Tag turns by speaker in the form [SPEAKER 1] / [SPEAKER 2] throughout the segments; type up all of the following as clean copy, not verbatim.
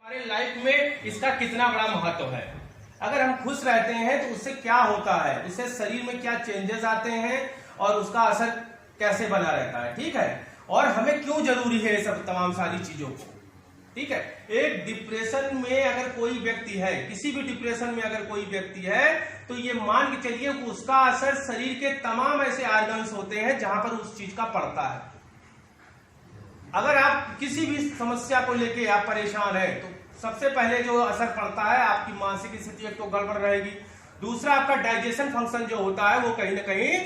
[SPEAKER 1] हमारे लाइफ में इसका कितना बड़ा महत्व है। अगर हम खुश रहते हैं तो उससे क्या होता है, उससे शरीर में क्या चेंजेस आते हैं और उसका असर कैसे बना रहता है। ठीक है, और हमें क्यों जरूरी है ये सब तमाम सारी चीजों को। ठीक है, एक डिप्रेशन में अगर कोई व्यक्ति है, किसी भी डिप्रेशन में अगर कोई व्यक्ति है, तो ये मान के चलिए उसका असर शरीर के तमाम ऐसे ऑर्गन्स होते हैं जहां पर उस चीज का पड़ता है। अगर आप किसी भी समस्या को लेके आप परेशान है तो सबसे पहले जो असर पड़ता है आपकी मानसिक स्थिति एक तो गड़बड़ रहेगी, दूसरा आपका डाइजेशन फंक्शन जो होता है वो कहीं ना कहीं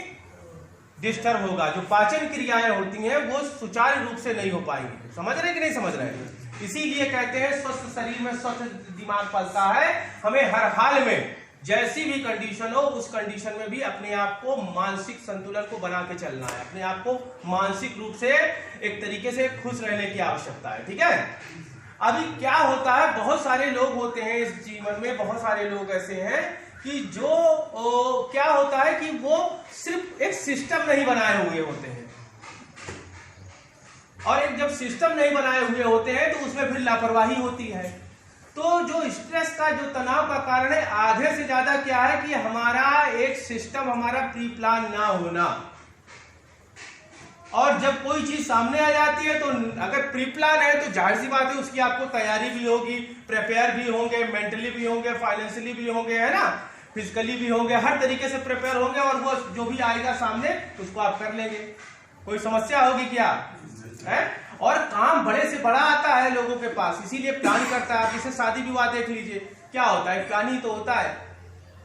[SPEAKER 1] डिस्टर्ब होगा। जो पाचन क्रियाएं होती हैं वो सुचारू रूप से नहीं हो पाएंगी। समझ रहे कि नहीं समझ रहे? इसीलिए कहते हैं स्वस्थ शरीर में स्वस्थ दिमाग पलता है। हमें हर हाल में जैसी भी कंडीशन हो उस कंडीशन में भी अपने आप को मानसिक संतुलन को बना के चलना है, अपने आप को मानसिक रूप से एक तरीके से खुश रहने की आवश्यकता है। ठीक है, अभी क्या होता है, बहुत सारे लोग होते हैं इस जीवन में, बहुत सारे लोग ऐसे हैं कि जो क्या होता है कि वो सिर्फ एक सिस्टम नहीं बनाए हुए होते हैं, और एक जब सिस्टम नहीं बनाए हुए होते हैं तो उसमें फिर लापरवाही होती है। तो जो स्ट्रेस का जो तनाव का कारण है आधे से ज्यादा क्या है कि हमारा एक सिस्टम, हमारा प्री प्लान ना होना। और जब कोई चीज सामने आ जाती है तो अगर प्री प्लान है तो जाहिर सी बात है उसकी आपको तैयारी भी होगी, प्रिपेयर भी होंगे, मेंटली भी होंगे, फाइनेंशियली भी होंगे, है ना, फिजिकली भी होंगे, हर तरीके से प्रिपेयर होंगे और वो जो भी आएगा सामने उसको आप कर लेंगे। कोई समस्या होगी क्या है? और काम बड़े से बड़ा आता है लोगों के पास, इसीलिए प्लान करता है। आप जैसे शादी विवाह देख लीजिए, क्या होता है, प्लान ही तो होता है।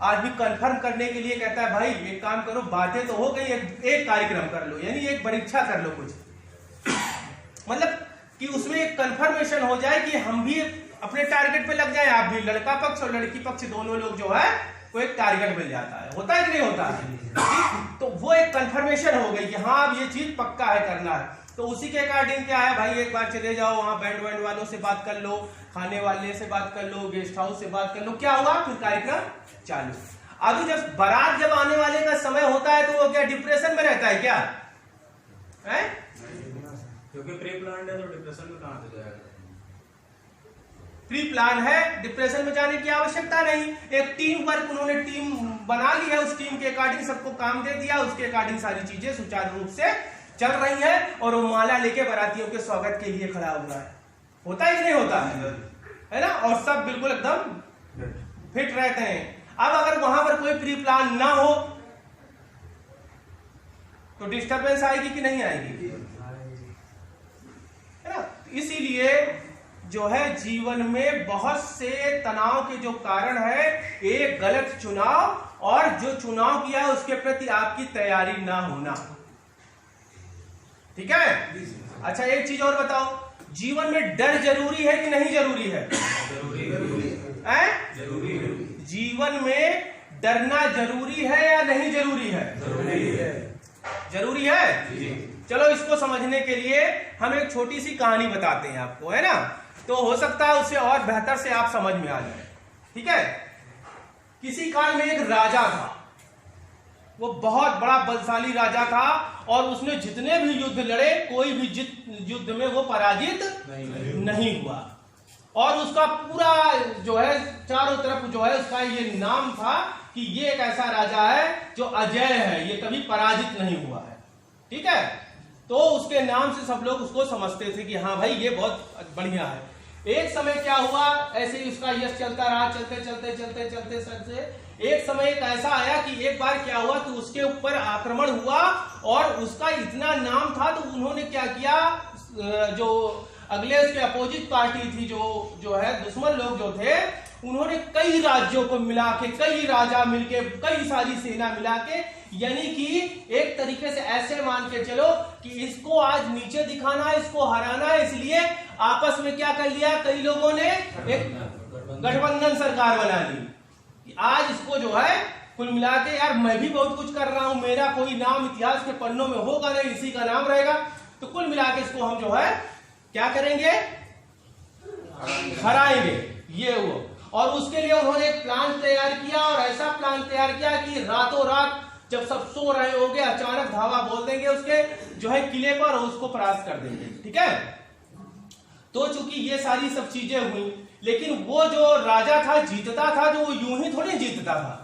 [SPEAKER 1] आदमी कंफर्म करने के लिए कहता है भाई एक काम करो, बातें तो हो गई, एक कार्यक्रम कर लो, यानी एक परीक्षा कर लो कुछ, मतलब कि उसमें एक कंफर्मेशन हो जाए कि हम भी अपने टारगेट पे लग जाए, आप भी, लड़का पक्ष और लड़की पक्ष दोनों लोग जो है वो एक टारगेट मिल जाता है। होता है कि नहीं होता है? तो वो एक कंफर्मेशन हो गई कि हाँ अब ये चीज पक्का है, करना है। तो उसी के अकॉर्डिंग क्या है भाई, एक बार चले जाओ वहां, बैंड वैंड वालों से बात कर लो, खाने वाले से बात कर लो, गेस्ट हाउस से बात कर लो, क्या हुआ, फिर कार्यक्रम चालू। अभी जब बारात जब आने वाले का समय होता है तो वो क्या डिप्रेशन में रहता है क्या है?
[SPEAKER 2] क्योंकि प्री प्लान है तो डिप्रेशन में कहां से जाएगा।
[SPEAKER 1] प्री प्लान है, डिप्रेशन में जाने की आवश्यकता नहीं। एक टीम वर्क, उन्होंने टीम बना ली है, उस टीम के अकॉर्डिंग सबको काम दे दिया, उसके अकॉर्डिंग सारी चीजें सुचारू रूप से चल रही है और वो माला लेके बारातियों के स्वागत के लिए खड़ा हुआ है। होता है कि नहीं होता है ना? और सब बिल्कुल एकदम फिट रहते हैं। अब अगर वहां पर कोई प्री प्लान ना हो तो डिस्टर्बेंस आएगी कि नहीं आएगी, है ना? इसीलिए जो है जीवन में बहुत से तनाव के जो कारण है, एक गलत चुनाव और जो चुनाव किया है उसके प्रति आपकी तैयारी ना होना। ठीक है, अच्छा एक चीज और बताओ, जीवन में डर जरूरी है कि नहीं जरूरी है? जरूरी है। जीवन में डरना जरूरी है या नहीं जरूरी है? जरूरी है। चलो इसको समझने के लिए हम एक छोटी सी कहानी बताते हैं आपको, है ना, तो हो सकता है उससे और बेहतर से आप समझ में आ जाए। ठीक है, किसी काल में एक राजा था, वो बहुत बड़ा बलशाली राजा था और उसने जितने भी युद्ध लड़े कोई भी युद्ध में वो पराजित नहीं हुआ। और उसका पूरा जो है चारों तरफ जो है उसका ये नाम था कि ये एक ऐसा राजा है जो अजय है, ये कभी पराजित नहीं हुआ है। ठीक है, तो उसके नाम से सब लोग उसको समझते थे कि हाँ भाई ये बहुत बढ़िया है। एक समय क्या हुआ, ऐसे ही उसका यश चलता रहा, चलते चलते चलते चलते चलते एक समय एक ऐसा आया कि एक बार क्या हुआ कि उसके ऊपर आक्रमण हुआ और उसका इतना नाम था तो उन्होंने क्या किया, जो अगले उसके अपोजिट पार्टी थी, जो है दुश्मन लोग जो थे, उन्होंने कई राज्यों को मिला के, कई राजा मिलके, कई सारी सेना मिला के, यानी कि एक तरीके से ऐसे मान के चलो कि इसको आज नीचे दिखाना है, इसको हराना है, इसलिए आपस में क्या कर लिया, कई लोगों ने एक गठबंधन सरकार बना ली कि आज इसको जो है कुल मिला के, यार मैं भी बहुत कुछ कर रहा हूं, मेरा कोई नाम इतिहास के पन्नों में होगा नहीं, इसी का नाम रहेगा, तो कुल मिला के इसको हम जो है क्या करेंगे, हराएंगे, ये वो। और उसके लिए उन्होंने एक प्लान तैयार किया और ऐसा प्लान तैयार किया कि रातों रात जब सब सो रहे होंगे अचानक धावा बोल देंगे उसके जो है किले पर और उसको परास्त कर देंगे। ठीक है, तो चूंकि ये सारी सब चीजें हुई, लेकिन वो जो राजा था जीतता था, जो वो यूं ही थोड़ी जीतता था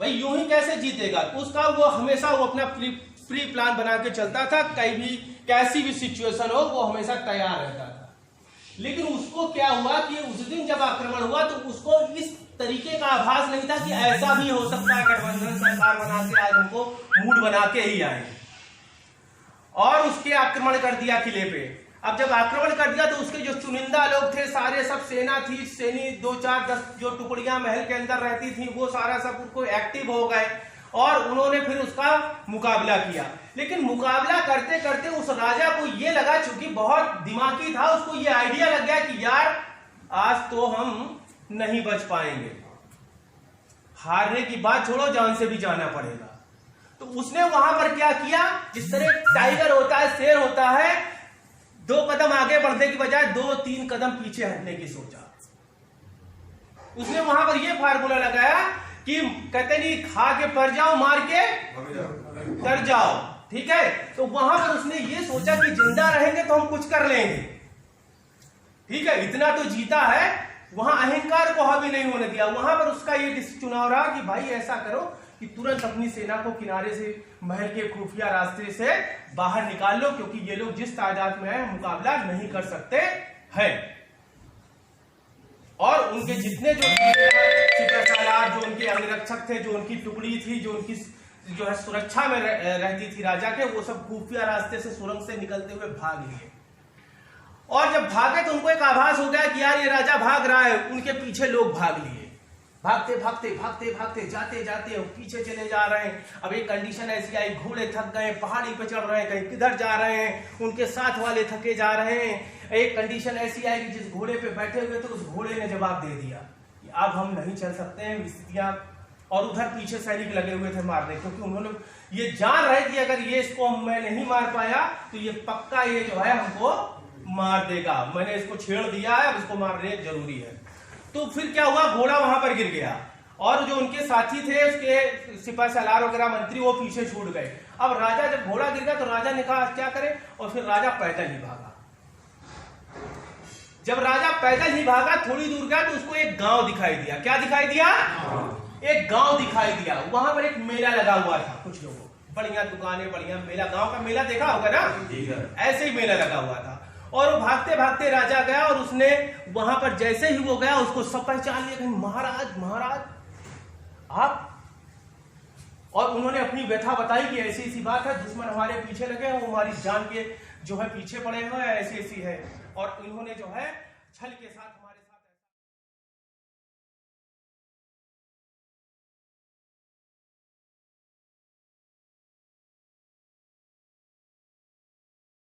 [SPEAKER 1] भाई, यूं ही कैसे जीतेगा? उसका वो हमेशा वो अपना प्री प्लान बना के चलता था, कहीं भी कैसी भी सिचुएशन हो वो हमेशा तैयार रहता था। लेकिन उसको क्या हुआ कि उस दिन जब आक्रमण हुआ तो उसको इस तरीके का आभास नहीं था कि ऐसा भी हो सकता है गठबंधन सरकार बना के आज हमको मूड बना के ही आए, और उसके आक्रमण कर दिया किले पे। अब जब आक्रमण कर दिया तो उसके जो चुनिंदा लोग थे, सारे सब सेना थी, सैनी 2 4 10 जो टुकड़ियां महल के अंदर रहती थी, वो सारा सब उनको एक्टिव हो गए और उन्होंने फिर उसका मुकाबला किया। लेकिन मुकाबला करते करते उस राजा को ये लगा, चूंकि बहुत दिमागी था, उसको ये आइडिया लग गया कि यार आज तो हम नहीं बच पाएंगे, हारने की बात छोड़ो, जान से भी जाना पड़ेगा। तो उसने वहां पर क्या किया, जिस तरह टाइगर होता है, शेर होता है, 2 कदम आगे बढ़ने की बजाय 2-3 कदम पीछे हटने की सोचा। उसने वहां पर यह फार्मूला लगाया कि कहते नहीं, खा के पर जाओ, मार के कर जाओ, ठीक है। तो वहां पर उसने ये सोचा कि जिंदा रहेंगे तो हम कुछ कर लेंगे, ठीक है, इतना तो जीता है। वहां अहंकार को हावी नहीं होने दिया। वहां पर उसका ये चुनाव रहा कि भाई ऐसा करो कि तुरंत अपनी सेना को किनारे से, महल के खुफिया रास्ते से बाहर निकाल लो, क्योंकि ये लोग जिस तादाद में है मुकाबला नहीं कर सकते हैं। और उनके जितने जो सिपाहीसालार, जो उनके अंगरक्षक थे, जो उनकी टुकड़ी थी, जो उनकी जो है सुरक्षा में रहती थी राजा के, वो सब खुफिया रास्ते से, सुरंग से निकलते हुए भाग लिए। और जब भागे तो उनको एक आभास हो गया कि यार ये राजा भाग रहा है, उनके पीछे लोग भाग लिए। भागते भागते भागते भागते जाते जाते पीछे चले जा रहे हैं। अब एक कंडीशन ऐसी आई, घोड़े थक गए, पहाड़ी पे चढ़ रहे हैं, कहीं किधर जा रहे हैं, उनके साथ वाले थके जा रहे हैं। एक कंडीशन ऐसी आई कि जिस घोड़े पे बैठे हुए थे उस घोड़े ने जवाब दे दिया कि अब हम नहीं चल सकते हैं, स्थितियां। और उधर पीछे सैनिक लगे हुए थे मारने, क्योंकि उन्होंने ये जान रहे कि अगर ये इसको मैं नहीं मार पाया तो ये पक्का ये जो है हमको मार देगा, मैंने इसको छेड़ दिया है, अब इसको मारने जरूरी है। तो फिर क्या हुआ, घोड़ा वहां पर गिर गया और जो उनके साथी थे, उसके सिपाही सालार वगैरह मंत्री, वो पीछे छूट गए। अब राजा जब घोड़ा गिर गया तो राजा ने कहा क्या करे, और फिर राजा पैदल ही भागा। जब राजा पैदल ही भागा, थोड़ी दूर गया तो उसको एक गांव दिखाई दिया। क्या दिखाई दिया? एक गांव दिखाई दिया। वहां पर एक मेला लगा हुआ था, कुछ लोगों, बढ़िया दुकानें, बढ़िया मेला, गांव का मेला देखा होगा ना, ऐसे ही मेला लगा हुआ था। और वो भागते भागते राजा गया और उसने वहां पर जैसे ही वो गया उसको सब पहचान लिया, महाराज महाराज आप। और उन्होंने अपनी व्यथा बताई कि ऐसी ऐसी बात है, दुश्मन हमारे पीछे लगे हैं, वो हमारी जान के जो है पीछे पड़े हुए हैं, ऐसी ऐसी है। और इन्होंने जो है छल के साथ हमारे साथ